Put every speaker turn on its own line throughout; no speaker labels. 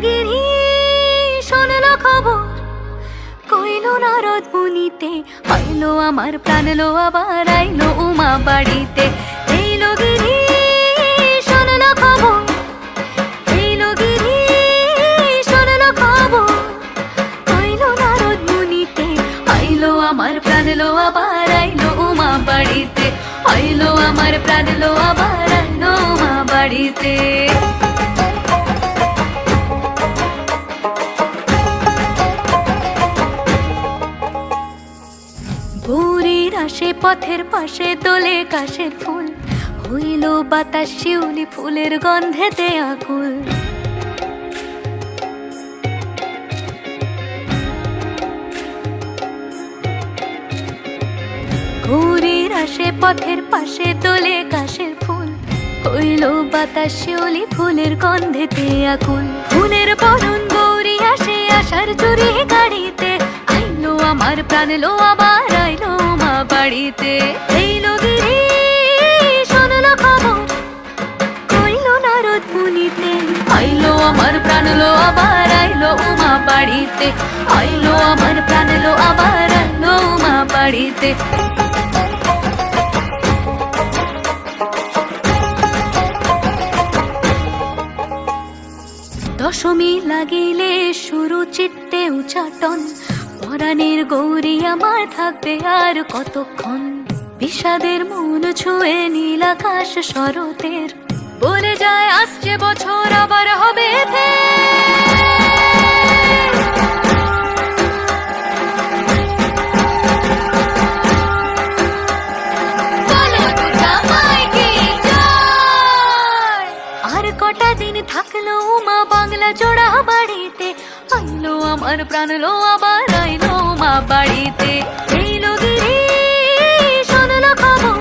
গিরি শোনলো খবর, কইলো নারদ মুনিতে, আইলো আমার প্রাণ লো আবার আইলো উমা বাড়িতে। এইলো গিরি শোনলো খবর, এইলো গিরি শোনলো খবর, কইলো নারদ মুনিতে, আইলো আমার প্রাণ লো আবার আইলো উমা বাড়িতে, আইলো আমার প্রাণ লো আবার আইলো উমা বাড়িতে। ভোরের আসে পথের পাশে তোলে কাশের ফুল, হইল বাতাস শিউলি ফুলের গন্ধেতে আকুল। ভোরের আসে পথের পাশে তোলে কাশের ফুল, হইল বাতাস শিউলি ফুলের গন্ধেতে আকুল। ফুলের বরণ গৌরী আসে আশার চুরি গাড়িতে, আইলো আমার প্রাণ লো আবার আইলো মা বাড়িতে। এইলো গিরি শোনলো খবর, কইলো নারদ মুনিতে, আইলো আমার প্রাণ লো আবার আইলো উমা বাড়িতে, আইলো আমার প্রাণ লো আবার আইলো উমা বাড়িতে। দশমী লাগিলে শুরু চিত্তে উচাটন, পরাণের গৌরী আমার থাকবে আর কতক্ষণ। বিষাদের মন ছুঁয়ে নীল আকাশ শরতের, বলে যায় আসছে বছর আবার হবে আর কটা দিন থাকলো উমা বাংলা জোড়া বাড়িতে, আইলো আমার প্রাণ লো আবার আইলো মা বাড়িতে। এইলো গিরি শোনলো খবর,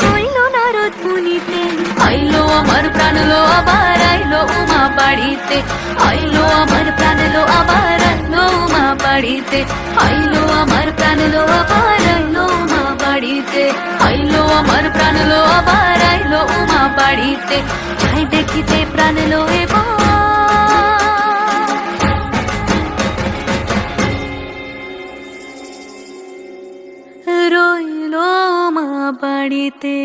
কইলো নারদ মুনিতে, আইলো আমার প্রাণ লো আবার আইলো উমা বাড়িতে, আইলো আমার প্রাণ লো আবার আইলো উমা বাড়িতে, আইলো আমার প্রাণ লো আবার আইলো উমা বাড়িতে, আইলো আমার প্রাণ লো আবার আইলো উমা বাড়িতে। যাই দেখিতে প্রাণ লো এবার রইলো মা বাড়িতে।